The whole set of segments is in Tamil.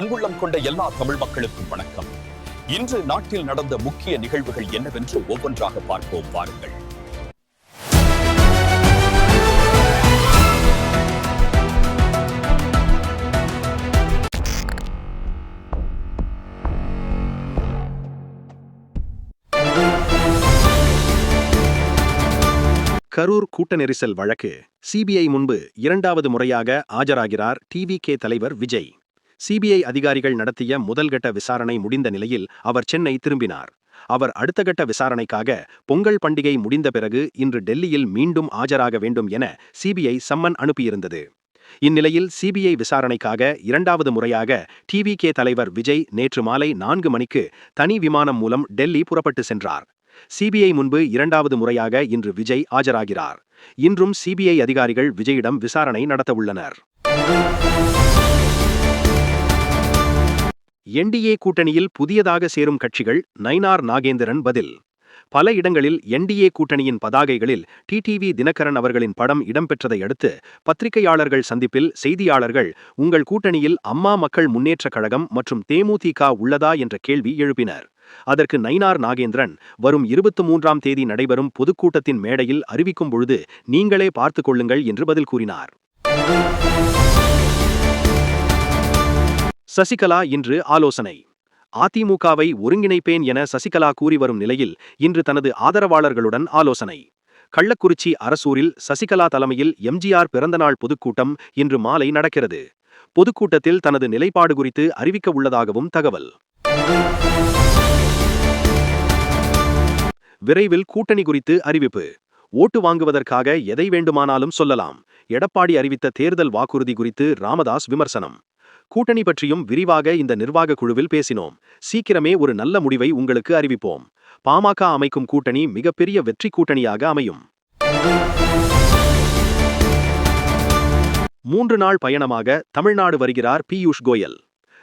அன்புள்ளம் கொண்ட எல்லா தமிழ் மக்களுக்கும் வணக்கம். இன்று நாட்டில் நடந்த முக்கிய நிகழ்வுகள் என்னவென்று ஒவ்வொன்றாக பார்ப்போம் வாருங்கள். கரூர் கூட்ட நெரிசல் வழக்கு சிபிஐ முன்பு இரண்டாவது முறையாக ஆஜராகிறார் டிவிகே தலைவர் விஜய். சிபிஐ அதிகாரிகள் நடத்திய முதல்கட்ட விசாரணை முடிந்த நிலையில் அவர் சென்னை திரும்பினார். அவர் அடுத்த கட்ட விசாரணைக்காக பொங்கல் பண்டிகை முடிந்த பிறகு இன்று டெல்லியில் மீண்டும் ஆஜராக வேண்டும் என சிபிஐ சம்மன் அனுப்பியிருந்தது. இந்நிலையில் சிபிஐ விசாரணைக்காக இரண்டாவது முறையாக டிவிகே தலைவர் விஜய் நேற்று மாலை 4 மணிக்கு தனி விமானம் மூலம் டெல்லி புறப்பட்டு சென்றார். சிபிஐ முன்பு இரண்டாவது முறையாக இன்று விஜய் ஆஜராகிறார். இன்றும் சிபிஐ அதிகாரிகள் விஜயிடம் விசாரணை நடத்தவுள்ளனர். என்டிஏ கூட்டணியில் புதியதாக சேரும் கட்சிகள் நயினார் நாகேந்திரன் பதில். பல இடங்களில் என்டிஏ கூட்டணியின் பதாகைகளில் டிடிவி தினகரன் அவர்களின் படம் இடம்பெற்றதை அடுத்து பத்திரிகையாளர்கள் சந்திப்பில் செய்தியாளர்கள் உங்கள் கூட்டணியில் அம்மா மக்கள் முன்னேற்றக் கழகம் மற்றும் தேமுதிக உள்ளதா என்ற கேள்வி எழுப்பினர். அதற்கு நயினார் நாகேந்திரன் வரும் 23ஆம் தேதி நடைபெறும் பொதுக்கூட்டத்தின் மேடையில் அறிவிக்கும் பொழுது நீங்களே பார்த்துக் கொள்ளுங்கள் என்று பதில் கூறினார். சசிகலா இன்று ஆலோசனை. அதிமுகவை ஒருங்கிணைப்பேன் என சசிகலா கூறி வரும் நிலையில் இன்று தனது ஆதரவாளர்களுடன் ஆலோசனை. கள்ளக்குறிச்சி அரசூரில் சசிகலா தலைமையில் எம்ஜிஆர் பிறந்தநாள் பொதுக்கூட்டம் இன்று மாலை நடக்கிறது. பொதுக்கூட்டத்தில் தனது நிலைப்பாடு குறித்து அறிவிக்க உள்ளதாகவும் தகவல். விரைவில் கூட்டணி குறித்து அறிவிப்பு. ஓட்டு வாங்குவதற்காக எதை வேண்டுமானாலும் சொல்லலாம். எடப்பாடி அறிவித்த தேர்தல் வாக்குறுதி குறித்து ராமதாஸ் விமர்சனம். கூட்டணி பற்றியும் விரிவாக இந்த நிர்வாக குழுவில் பேசினோம். சீக்கிரமே ஒரு நல்ல முடிவை உங்களுக்கு அறிவிப்போம். பாமக அமைக்கும் கூட்டணி மிகப்பெரிய வெற்றி கூட்டணியாக அமையும். 3 நாள் பயணமாக தமிழ்நாடு வருகிறார் பியூஷ் கோயல்.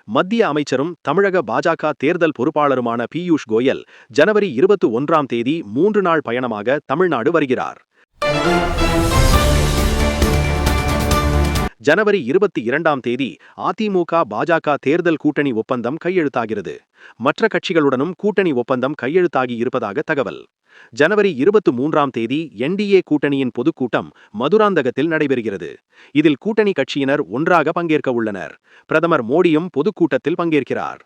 மத்திய அமைச்சரும் தமிழக பாஜக தேர்தல் பொறுப்பாளருமான பியூஷ் கோயல் ஜனவரி 21ஆம் தேதி 3 நாள் பயணமாக தமிழ்நாடு வருகிறார். ஜனவரி 22ஆம் தேதி அதிமுக பாஜக தேர்தல் கூட்டணி ஒப்பந்தம் கையெழுத்தாகிறது. மற்ற கட்சிகளுடனும் கூட்டணி ஒப்பந்தம் கையெழுத்தாகி இருப்பதாக தகவல். ஜனவரி 23ஆம் தேதி என்டிஏ கூட்டணியின் பொதுக்கூட்டம் மதுராந்தகத்தில் நடைபெறுகிறது. இதில் கூட்டணி கட்சியினர் ஒன்றாக பங்கேற்க உள்ளனர். பிரதமர் மோடியும் பொதுக்கூட்டத்தில் பங்கேற்கிறார்.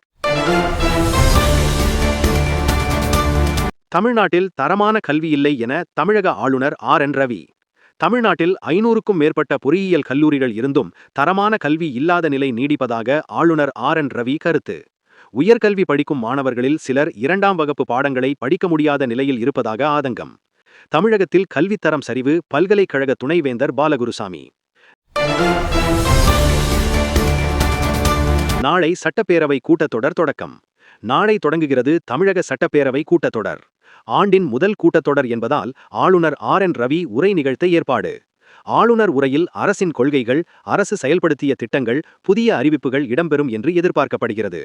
தமிழ்நாட்டில் தரமான கல்வி இல்லை என தமிழக ஆளுநர் RN ரவி. தமிழ்நாட்டில் 500க்கும் மேற்பட்ட பொறியியல் கல்லூரிகள் இருந்தும் தரமான கல்வி இல்லாத நிலை நீடிப்பதாக ஆளுநர் RN ரவி கருத்து. உயர்கல்வி படிக்கும் மாணவர்களில் சிலர் 2ஆம் வகுப்பு பாடங்களை படிக்க முடியாத நிலையில் இருப்பதாக ஆதங்கம். தமிழகத்தில் கல்வித்தரம் சரிவு பல்கலைக்கழக துணைவேந்தர் பாலகுருசாமி. நாளை சட்டப்பேரவை கூட்டத்தொடர் தொடக்கம். நாளை தொடங்குகிறது தமிழக சட்டப்பேரவை கூட்டத்தொடர். ஆண்டின் முதல் கூட்டத்தொடர் என்பதால் ஆளுநர் RN ரவி உரை நிகழ்த்த ஏற்பாடு. ஆளுநர் உரையில் அரசின் கொள்கைகள், அரசு செயல்படுத்திய திட்டங்கள், புதிய அறிவிப்புகள் இடம்பெறும் என்று எதிர்பார்க்கப்படுகிறது.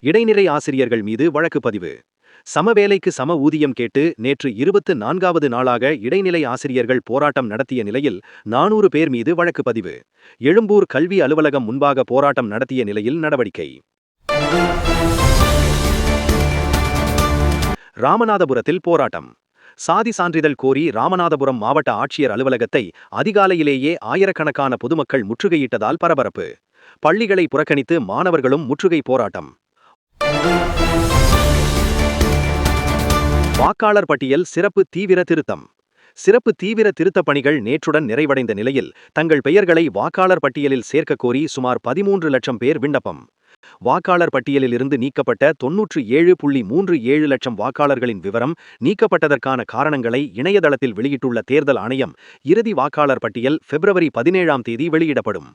இடைநிலை ஆசிரியர்கள் மீது வழக்கு பதிவு. சமவேலைக்கு சம ஊதியம் கேட்டு நேற்று 24வது நாளாக இடைநிலை ஆசிரியர்கள் போராட்டம் நடத்திய நிலையில் 400 பேர் மீது வழக்கு பதிவு. எழும்பூர் கல்வி அலுவலகம் முன்பாக போராட்டம் நடத்திய நிலையில் நடவடிக்கை. ராமநாதபுரத்தில் போராட்டம். சாதி சான்றிதழ் கோரி ராமநாதபுரம் மாவட்ட ஆட்சியர் அலுவலகத்தை அதிகாலையிலேயே ஆயிரக்கணக்கான பொதுமக்கள் முற்றுகையிட்டதால் பரபரப்பு. பள்ளிகளை புறக்கணித்து மாணவர்களும் முற்றுகை போராட்டம். வாக்காளர் பட்டியல் சிறப்பு தீவிர திருத்தம். சிறப்பு தீவிர திருத்தப் பணிகள் நேற்றுடன் நிறைவடைந்த நிலையில் தங்கள் பெயர்களை வாக்காளர் பட்டியலில் சேர்க்க கோரி சுமார் 13 லட்சம் பேர் விண்ணப்பம். வாக்காளர் பட்டியலில் இருந்து நீக்கப்பட்ட 97.37 லட்சம் வாக்காளர்களின் விவரம் நீக்கப்பட்டதற்கான காரணங்களை இணையதளத்தில் வெளியிட்டுள்ள தேர்தல் ஆணையம். இறுதி வாக்காளர் பட்டியல் பிப்ரவரி 17ஆம் தேதி வெளியிடப்படும்.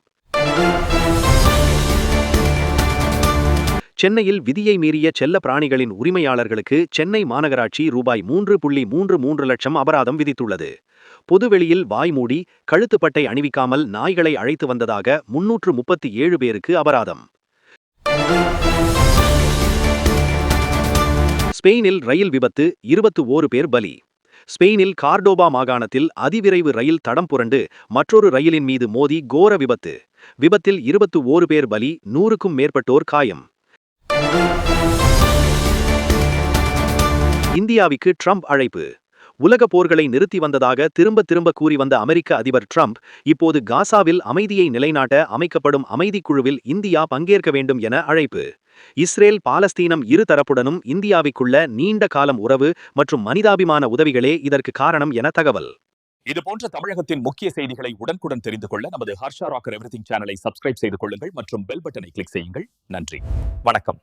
சென்னையில் விதியை மீறிய செல்ல பிராணிகளின் உரிமையாளர்களுக்கு சென்னை மாநகராட்சி ரூபாய் 3.33 லட்சம் அபராதம் விதித்துள்ளது. பொதுவெளியில் வாய்மூடி கழுத்துப்பட்டை அணிவிக்காமல் நாய்களை அழைத்து வந்ததாக 337 பேருக்கு அபராதம். ஸ்பெயினில் ரயில் விபத்து 21 பேர் பலி. ஸ்பெயினில் கார்டோபா மாகாணத்தில் அதிவிரைவு ரயில் தடம் புரண்டு மற்றொரு ரயிலின் மீது மோதி கோர விபத்து. விபத்தில் 21 பேர் பலி, 100க்கும் மேற்பட்டோர் காயம். இந்தியாவுக்கு ட்ரம்ப் அழைப்பு. உலக போர்களை நிறுத்தி வந்ததாக திரும்ப திரும்ப கூறி வந்த அமெரிக்க அதிபர் ட்ரம்ப் இப்போது காசாவில் அமைதியை நிலைநாட்ட அமைக்கப்படும் அமைதிக்குழுவில் இந்தியா பங்கேற்க வேண்டும் என அழைப்பு. இஸ்ரேல் பாலஸ்தீனம் இரு தரப்புடனும் இந்தியாவுக்குள்ள நீண்ட காலம் உறவு மற்றும் மனிதாபிமான உதவிகளே இதற்கு காரணம் என தகவல். இதுபோன்ற தமிழகத்தின் முக்கிய செய்திகளை உடனுக்குடன் தெரிந்து கொள்ள நமது ஹர்ஷா ராக்கர் எவ்ரிதிங் சேனலை சப்ஸ்கிரைப் செய்து கொள்ளுங்கள் மற்றும் பெல் பட்டனை கிளிக் செய்யுங்கள். நன்றி, வணக்கம்.